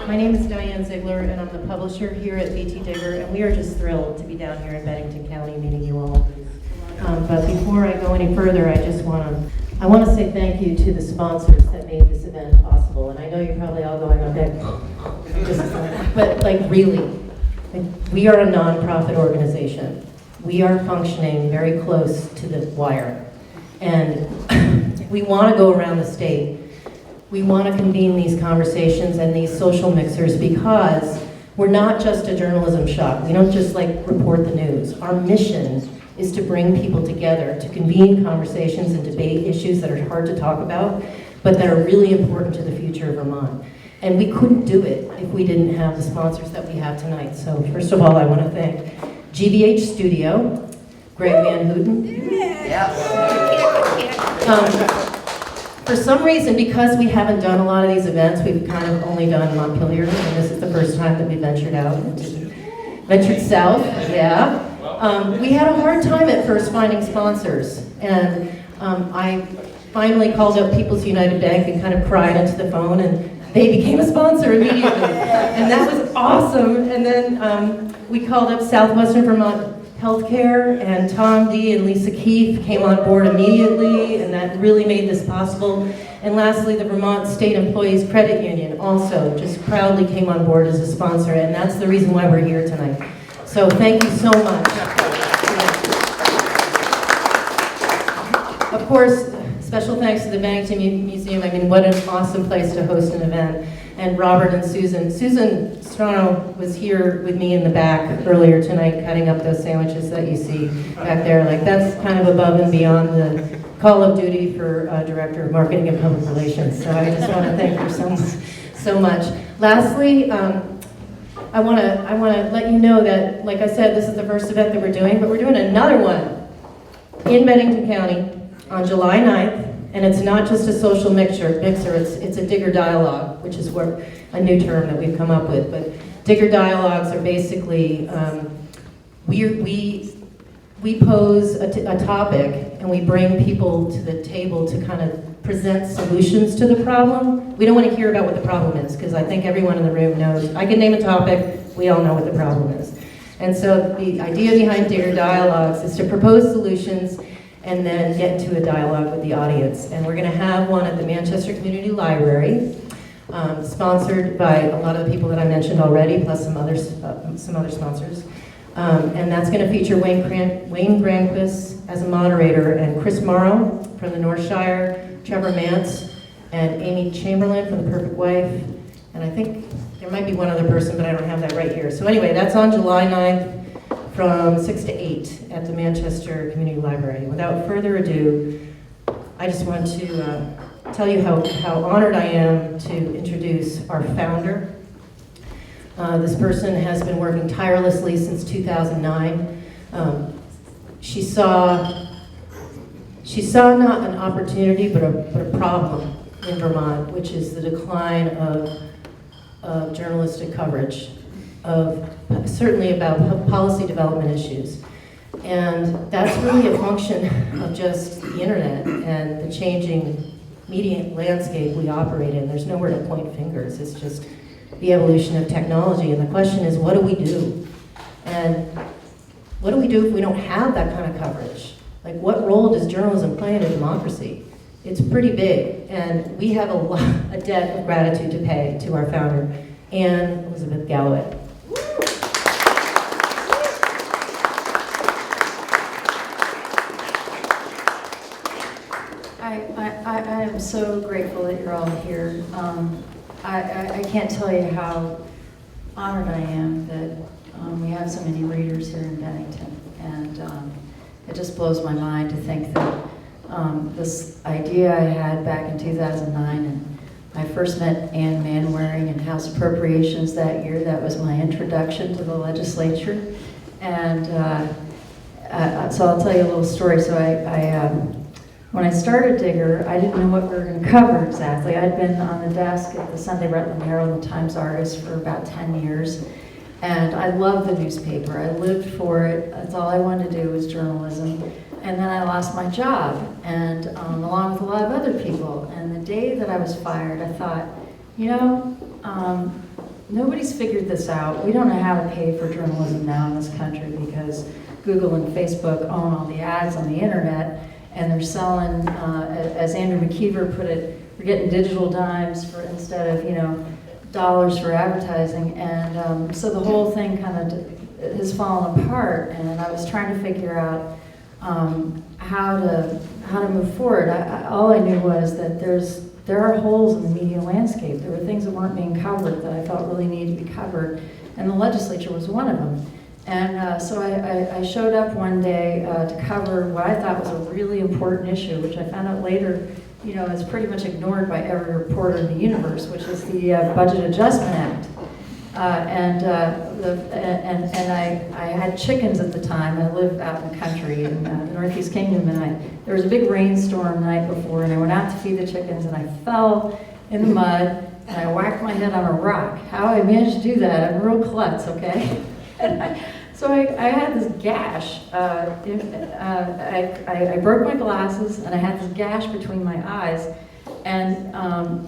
My name is Diane Ziegler, and I'm the publisher here at BT Digger, and we are just thrilled to be down here in Bennington County meeting you all. But before I go any further, I want to say thank you to the sponsors that made this event possible. And I know you're probably all going, okay, but like really, like, we are a nonprofit organization. We are functioning very close to the wire. And we want to go around the state. We want to convene these conversations and these social mixers because we're not just a journalism shop. We don't just like report the news. Our mission is to bring people together, to convene conversations and debate issues that are hard to talk about, but that are really important to the future of Vermont. And we couldn't do it if we didn't have the sponsors that we have tonight. So first of all, I want to thank GVH Studio, Greg Van Houten. For some reason, because we haven't done a lot of these events, we've kind of only done Montpelier, and this is the first time that we ventured south, yeah. We had a hard time at first finding sponsors, and I finally called up People's United Bank and kind of cried into the phone, and they became a sponsor immediately, and that was awesome. And then we called up Southwestern Vermont Healthcare, and Tom D. and Lisa Keefe came on board immediately, and that really made this possible. And lastly, the Vermont State Employees Credit Union also just proudly came on board as a sponsor, and that's the reason why we're here tonight. So thank you so much. Of course, special thanks to the Bennington Museum. I mean, what an awesome place to host an event. And Robert and Susan. Susan Strano was here with me in the back earlier tonight cutting up those sandwiches that you see back there. Like, that's kind of above and beyond the call of duty for Director of Marketing and Public Relations. So I just want to thank her so much. Lastly, I want to let you know that, like I said, this is the first event that we're doing, but we're doing another one in Bennington County on July 9th, and it's not just a social mixer, it's a digger dialogue, which is a new term that we've come up with. But digger dialogues are basically, we pose a topic, and we bring people to the table to kind of present solutions to the problem. We don't want to hear about what the problem is, because I think everyone in the room knows. I can name a topic, we all know what the problem is. And so the idea behind Digger Dialogues is to propose solutions and then get into a dialogue with the audience. And we're going to have one at the Manchester Community Library, sponsored by a lot of the people that I mentioned already, plus some other sponsors. And that's going to feature Wayne Granquist as a moderator, and Chris Morrow from the North Shire, Trevor Mance, and Amy Chamberlain from The Perfect Wife. And I think there might be one other person, but I don't have that right here. So anyway, that's on July 9th from 6 to 8 at the Manchester Community Library. Without further ado, I just want to tell you how honored I am to introduce our founder. This person has been working tirelessly since 2009. She saw not an opportunity, but a problem in Vermont, which is the decline of journalistic coverage, certainly about policy development issues. And that's really a function of just the internet and the changing media landscape we operate in. There's nowhere to point fingers. It's just the evolution of technology. And the question is, what do we do? And what do we do if we don't have that kind of coverage? Like, what role does journalism play in a democracy? It's pretty big, and we have a debt of gratitude to pay to our founder, Anne Elizabeth Galloway. I am so grateful that you're all here. I can't tell you how honored I am that we have so many readers here in Bennington, and it just blows my mind to think that this idea I had back in 2009, and I first met Ann Manwaring in House Appropriations that year. That was my introduction to the legislature, and so I'll tell you a little story. So when I started Digger, I didn't know what we were going to cover exactly. I'd been on the desk at the Sunday Rutland Herald and the Times-Argus for about 10 years, and I loved the newspaper. I lived for it. That's all I wanted to do was journalism. And then I lost my job, and along with a lot of other people. And the day that I was fired, I thought, you know, nobody's figured this out. We don't know how to pay for journalism now in this country because Google and Facebook own all the ads on the internet, and they're selling, as Andrew McKeever put it, we're getting digital dimes for instead of dollars for advertising, and so the whole thing kind of has fallen apart. And I was trying to figure out how to move forward. All I knew was that there are holes in the media landscape. There were things that weren't being covered that I felt really needed to be covered, and the legislature was one of them. And so I showed up one day to cover what I thought was a really important issue, which I found out later, is pretty much ignored by every reporter in the universe, which is the Budget Adjustment Act. And I had chickens at the time. I lived out in the country in the Northeast Kingdom, and there was a big rainstorm the night before, and I went out to feed the chickens, and I fell in the mud, and I whacked my head on a rock. How I managed to do that, I'm a real klutz, okay? So I had this gash. I broke my glasses, and I had this gash between my eyes. And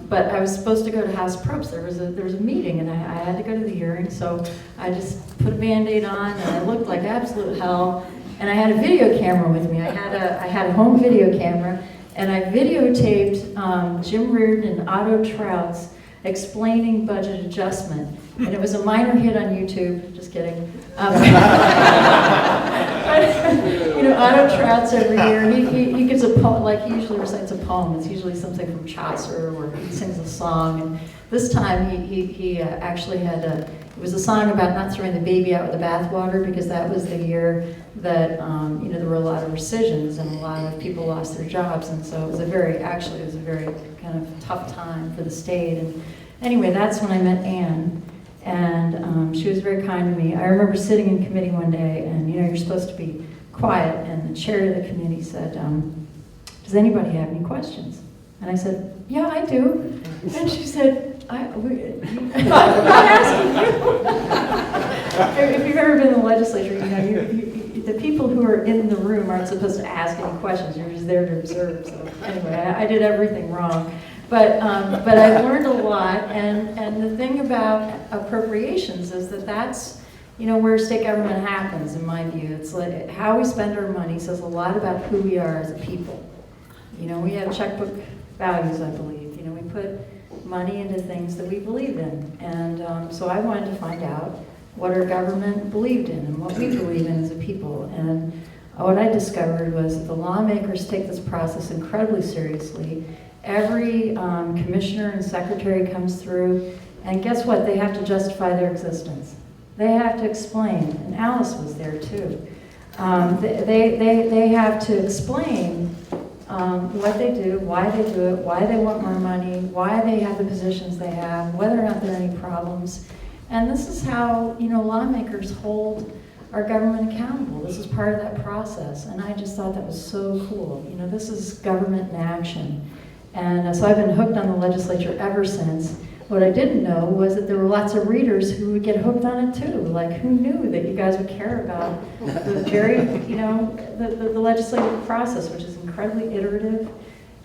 but I was supposed to go to House of Probst. There was a meeting, and I had to go to the hearing. So I just put a Band-Aid on, and I looked like absolute hell. And I had a video camera with me. I had a home video camera, and I videotaped Jim Reardon and Otto Troutz explaining budget adjustment. And it was a minor hit on YouTube. Just kidding. Otto Troutz every year, he gives a poem, like he usually recites a poem. It's usually something from Chaucer, or he sings a song. And this time he actually had it was a song about not throwing the baby out with the bathwater, because that was the year that there were a lot of rescissions and a lot of people lost their jobs, and so it was a very kind of tough time for the state. And anyway, that's when I met Anne. And she was very kind to me. I remember sitting in committee one day, and you're supposed to be quiet, and the chair of the committee said, does anybody have any questions? And I said, yeah, I do. And she said, I'm not asking you. If you've ever been in the legislature, the people who are in the room aren't supposed to ask any questions. You're just there to observe. So anyway, I did everything wrong. But I've learned a lot, and the thing about appropriations is that's where state government happens, in my view. It's like how we spend our money says a lot about who we are as a people. We have checkbook values, I believe. We put money into things that we believe in, and so I wanted to find out what our government believed in and what we believe in as a people. And what I discovered was that the lawmakers take this process incredibly seriously. Every commissioner and secretary comes through, and guess what? They have to justify their existence. They have to explain, and Alice was there too. They have to explain what they do, why they do it, why they want more money, why they have the positions they have, whether or not there are any problems. And this is how lawmakers hold our government accountable. This is part of that process, and I just thought that was so cool. This is government in action. And so I've been hooked on the legislature ever since. What I didn't know was that there were lots of readers who would get hooked on it too. Like, who knew that you guys would care about the very, the legislative process, which is incredibly iterative,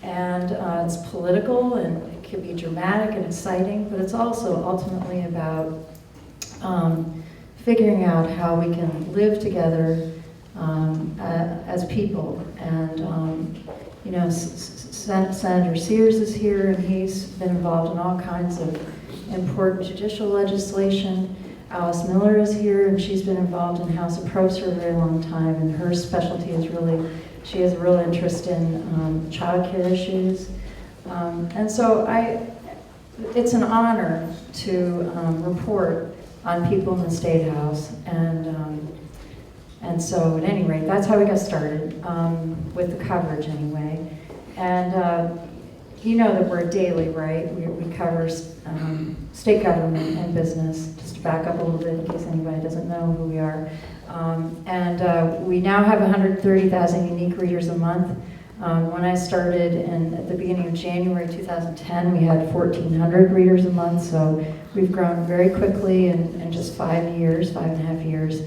and it's political, and it can be dramatic and exciting, but it's also ultimately about figuring out how we can live together as people. And Senator Sears is here, and he's been involved in all kinds of important judicial legislation. Alice Miller is here, and she's been involved in House of Probst for a very long time, and her specialty is she has a real interest in child care issues. And so it's an honor to report on people in the State House, and so at any rate, that's how we got started, with the coverage anyway. And that we're daily, right? We cover state government and business. Just to back up a little bit in case anybody doesn't know who we are. We now have 130,000 unique readers a month. When I started at the beginning of January 2010, we had 1,400 readers a month, so we've grown very quickly in just 5.5 years.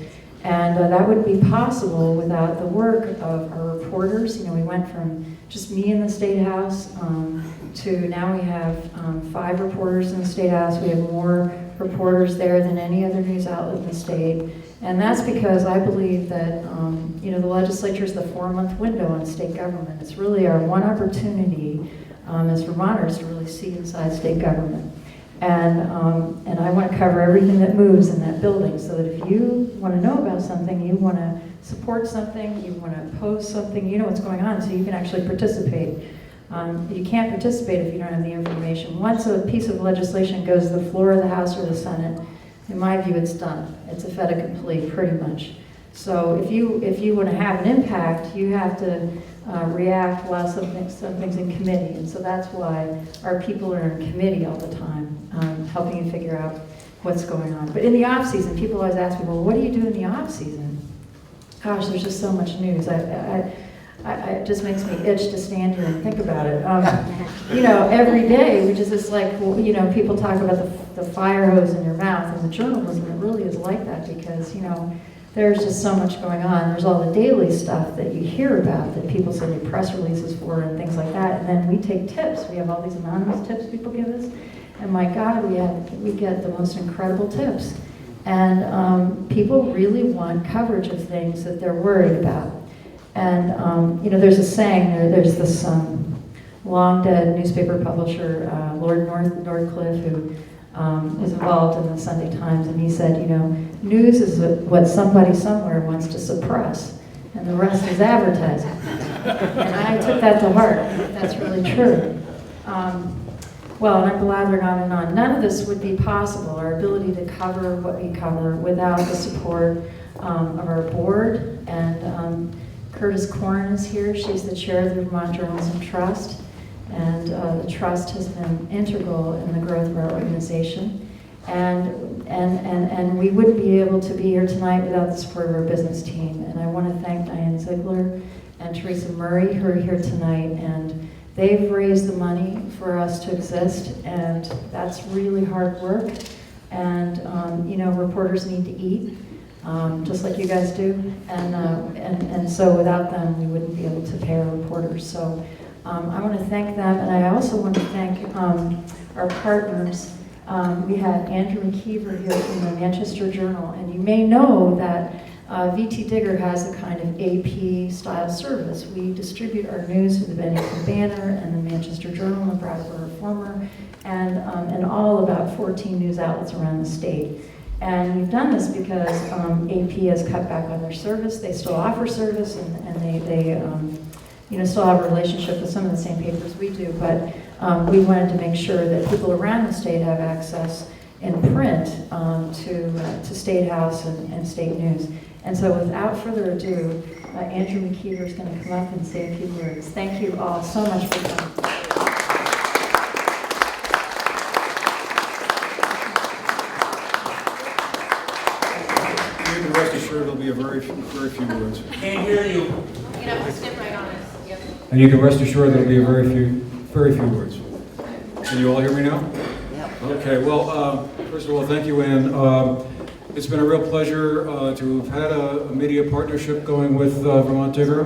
And that wouldn't be possible without the work of our reporters. We went from just me in the State House to now we have 5 reporters in the State House. We have more reporters there than any other news outlet in the state. And that's because I believe that, the legislature is the 4-month window on state government. It's really our one opportunity as Vermonters to really see inside state government. And I want to cover everything that moves in that building, so that if you want to know about something, you want to support something, you want to oppose something, you know what's going on, so you can actually participate. You can't participate if you don't have the information. Once a piece of legislation goes to the floor of the House or the Senate, in my view, it's done. It's a fait accompli, pretty much. So if you want to have an impact, you have to react while something's in committee. And so that's why our people are in committee all the time, helping you figure out what's going on. But in the off season, people always ask me, well, what do you do in the off season? Gosh, there's just so much news. It just makes me itch to stand here and think about it. Every day, which is just like, people talk about the fire hose in your mouth, and the journalism, it really is like that, because, there's just so much going on. There's all the daily stuff that you hear about that people send you press releases for and things like that. And then we take tips. We have all these anonymous tips people give us. And my God, we get the most incredible tips. And people really want coverage of things that they're worried about. And, there's a saying, there's this long dead newspaper publisher, Lord Northcliffe, who is involved in the Sunday Times, and he said, news is what somebody somewhere wants to suppress, and the rest is advertising. And I took that to heart. That's really true. Well, and I'm blathering on and on. None of this would be possible, our ability to cover what we cover, without the support of our board. And Curtis Corn is here. She's the chair of the Vermont Journalism Trust. And the trust has been integral in the growth of our organization. And we wouldn't be able to be here tonight without the support of our business team. And I want to thank Diane Ziegler and Teresa Murray, who are here tonight. And they've raised the money for us to exist, and that's really hard work. And reporters need to eat, just like you guys do. And so without them, we wouldn't be able to pay our reporters. So I want to thank them, and I also want to thank our partners. We have Andrew McKeever here from the Manchester Journal, and you may know that VT Digger has a kind of AP style service. We distribute our news through the Bennington Banner and the Manchester Journal and the Brattleboro Reformer, and all about 14 news outlets around the state. And we've done this because AP has cut back on their service. They still offer service, and they still have a relationship with some of the same papers we do, but we wanted to make sure that people around the state have access in print to State House and state news. And so without further ado, Andrew McKeever is going to come up and say a few words. Thank you all so much for coming. You can rest assured there'll be a very few words. Can't hear you. You have to step right on us. Yep. And you can rest assured there'll be a very few words. Can you all hear me now? Yep. Okay, well, first of all, thank you, Ann. It's been a real pleasure to have had a media partnership going with Vermont Digger.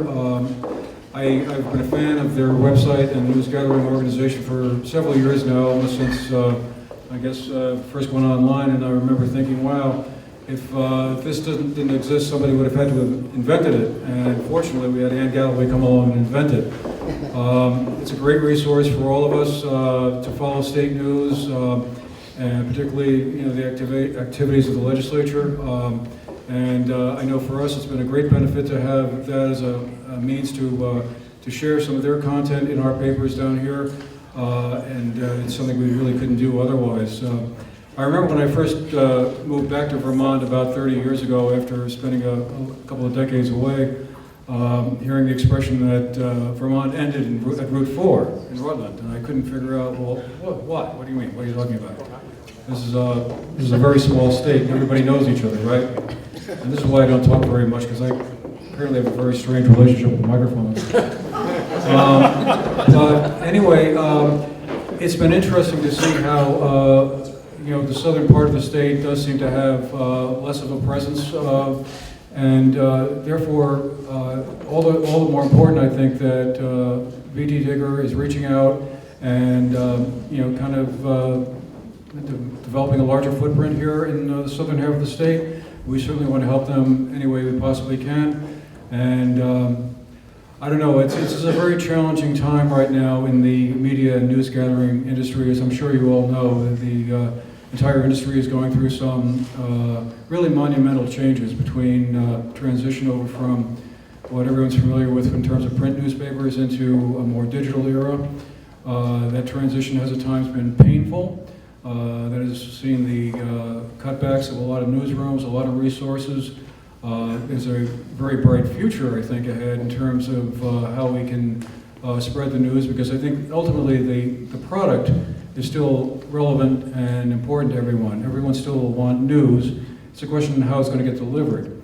I've been a fan of their website and news gathering organization for several years now, almost since, I guess, first went online, and I remember thinking, wow, if this didn't exist, somebody would have had to have invented it, and fortunately we had Ann Galloway come along and invent it. It's a great resource for all of us to follow state news, and particularly the activities of the legislature. And I know for us it's been a great benefit to have that as a means to share some of their content in our papers down here, and it's something we really couldn't do otherwise. I remember when I first moved back to Vermont about 30 years ago, after spending a couple of decades away, hearing the expression that Vermont ended at Route 4 in Rutland, and I couldn't figure out, well, what? What do you mean? What are you talking about? This is a very small state, and everybody knows each other, right? And this is why I don't talk very much, because I apparently have a very strange relationship with microphones. But anyway, it's been interesting to see how the southern part of the state does seem to have less of a presence, and therefore, all the more important, I think, that VT Digger is reaching out and kind of developing a larger footprint here in the southern half of the state. We certainly want to help them any way we possibly can. And I don't know, it's a very challenging time right now in the media and news gathering industry. As I'm sure you all know, that the entire industry is going through some really monumental changes between transition over from what everyone's familiar with in terms of print newspapers into a more digital era. That transition has at times been painful. That has seen the cutbacks of a lot of newsrooms, a lot of resources. There's a very bright future, I think, ahead in terms of how we can spread the news, because I think ultimately the product is still relevant and important to everyone. Everyone still will want news. It's a question of how it's going to get delivered.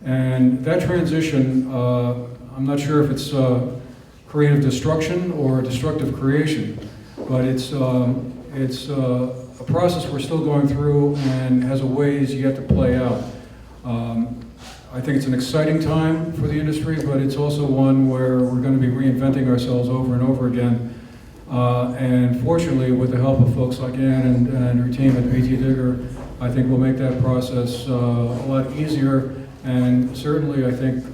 And that transition, I'm not sure if it's creative destruction or destructive creation, but it's a process we're still going through and has a ways yet to play out. I think it's an exciting time for the industry, but it's also one where we're going to be reinventing ourselves over and over again. And fortunately, with the help of folks like Ann and her team at A.T. Digger, I think we'll make that process a lot easier. And certainly, I think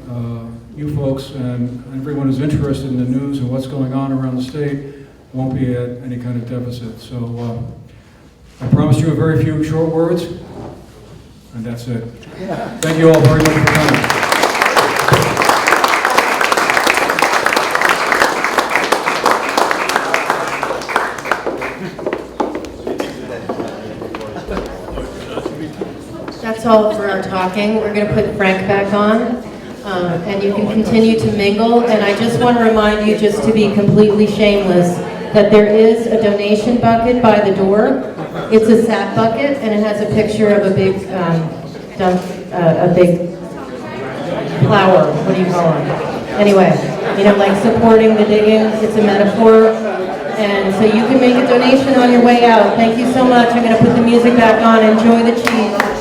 you folks and everyone who's interested in the news and what's going on around the state won't be at any kind of deficit. So I promised you a very few short words, and that's it. Thank you all very much for coming. That's all for our talking. We're going to put Frank back on, and you can continue to mingle. And I just want to remind you, just to be completely shameless, that there is a donation bucket by the door. It's a sap bucket, and it has a picture of a big flower. What do you call them? Anyway, you know, like supporting the digging. It's a metaphor. And so you can make a donation on your way out. Thank you so much. I'm going to put the music back on. Enjoy the cheese.